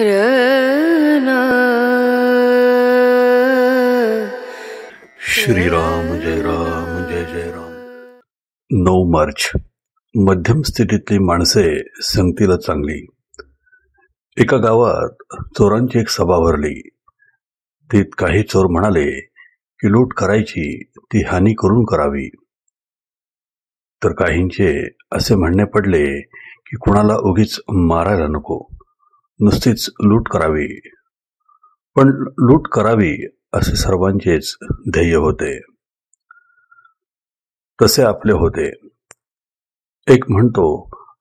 रना श्रीराम जय राम जय जय राम. 9 मार्च. मध्यम स्थितीतली माणसे संगतीला चांगली. एका गावात चोरांची एक सभा भरली. तीत काही चोर म्हणाले की लूट करायची ती हानी करून करावी. तर काहींचे असे म्हणणे पडले की कुणाला उगीच मारायला नको, नुसतीच लूट करावी. पण लूट करावी असे सर्वांचेच ध्येय होते. तसे आपले होते. एक म्हणतो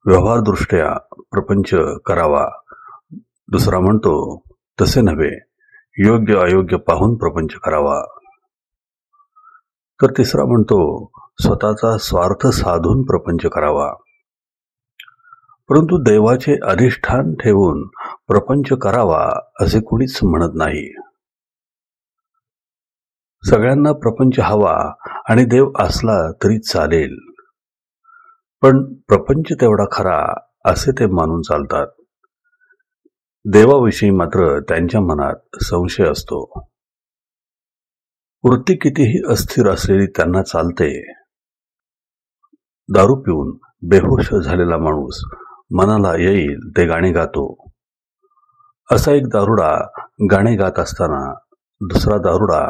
व्यवहारदृष्ट्या प्रपंच करावा, दुसरा म्हणतो तसे नव्हे, योग्य अयोग्य पाहून प्रपंच करावा, तर तिसरा म्हणतो स्वतःचा स्वार्थ साधून प्रपंच करावा. परंतु देवाचे अधिष्ठान ठेवून प्रपंच करावा असे कुणीच म्हणत नाही. सगळ्यांना प्रपंच हवा आणि देव असला तरी चालेल, पण प्रपंच तेवढा खरा असे ते मानून चालतात. देवाविषयी मात्र त्यांच्या मनात संशय असतो. वृत्ती कितीही अस्थिर असलेली त्यांना चालते. दारू पिऊन बेहोश झालेला माणूस मनाला येईल ते गाणे गातो. असा एक दारुडा गाणे गात असताना दुसरा दारुडा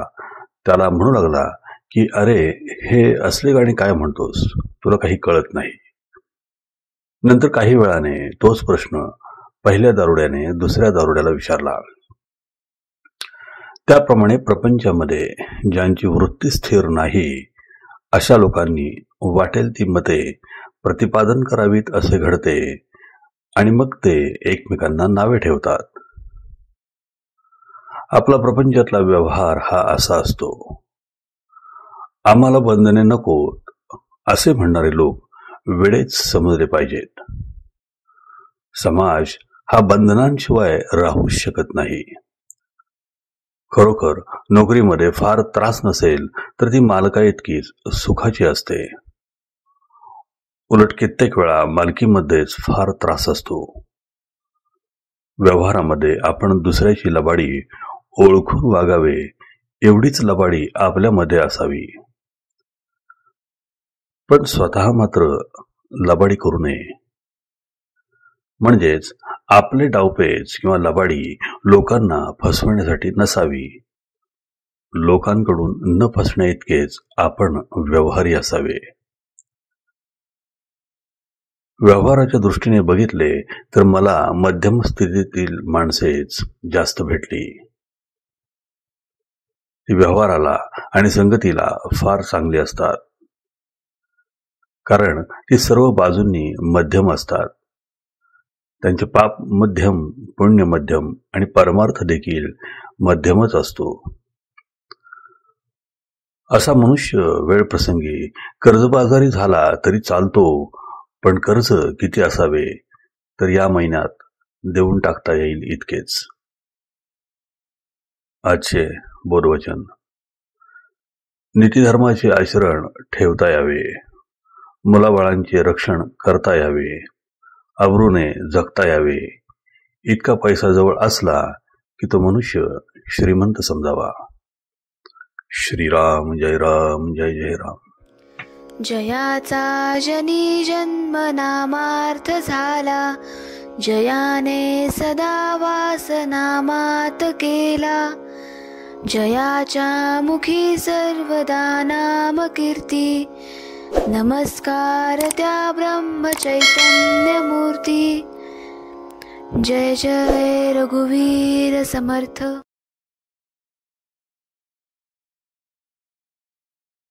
त्याला म्हणू लागला की अरे, हे असले गाणे काय म्हणतोस, तुला काही कळत नाही. नंतर काही वेळाने तोच प्रश्न पहिल्या दारुड्याने दुसऱ्या दारुड्याला विचारला. त्याप्रमाणे प्रपंचामध्ये ज्यांची वृत्ती स्थिर नाही अशा लोकांनी वाटेल ती मते प्रतिपादन करावीत असे घडते आणि मग ते एकमेकांना नावे ठेवतात. आपला प्रपंचातला व्यवहार हा असा असतो. आम्हाला बंधने नकोत असे म्हणणारे लोक वेळेच समजले पाहिजेत. समाज हा बंधनांशिवाय राहू शकत नाही. खरोखर नोकरीमध्ये फार त्रास नसेल तर ती मालका इतकीच सुखाची असते. उलट कित्येक वेळा मालकीमध्येच फार त्रास असतो. व्यवहारामध्ये आपण दुसऱ्याची लबाडी ओळखून वागावे, एवढीच लबाडी आपल्यामध्ये असावी. पण स्वतः मात्र लबाडी करू नये. म्हणजेच आपले डावपेच किंवा लबाडी लोकांना फसवण्यासाठी नसावी. लोकांकडून न फसण्या इतकेच आपण व्यवहारी असावे. व्यवहाराच्या दृष्टीने बघितले तर मला मध्यम स्थितीतील माणसेच जास्त भेटली. ती व्यवहाराला आणि संगतीला फार चांगली असतात, कारण ती सर्व बाजूंनी मध्यम असतात. त्यांचे पाप मध्यम, पुण्य मध्यम आणि परमार्थ देखील मध्यमच असतो. असा मनुष्य वेळप्रसंगी कर्जबाजारी झाला तरी चालतो, पण कर्ज किती असावे तर या महिन्यात देऊन टाकता येईल इतकेच. आजचे बोधवचन. नीतिधर्माचे आचरण ठेवता यावे, मुलाबाळांचे रक्षण करता यावे, अब्रूने जगता यावे. इतका पैसा जवळ असला की तो मनुष्य श्रीमंत समजावा. श्रीराम जय राम जय जय राम. जयाचा जनी जन्म नामार्थ झाला, जयाने सदा वास नामात केला. जयाच्या मुखी सर्वदा नाम कीर्ती, नमस्कार त्या ब्रह्म चैतन्य मूर्ती. जय जय रघुवीर समर्थ.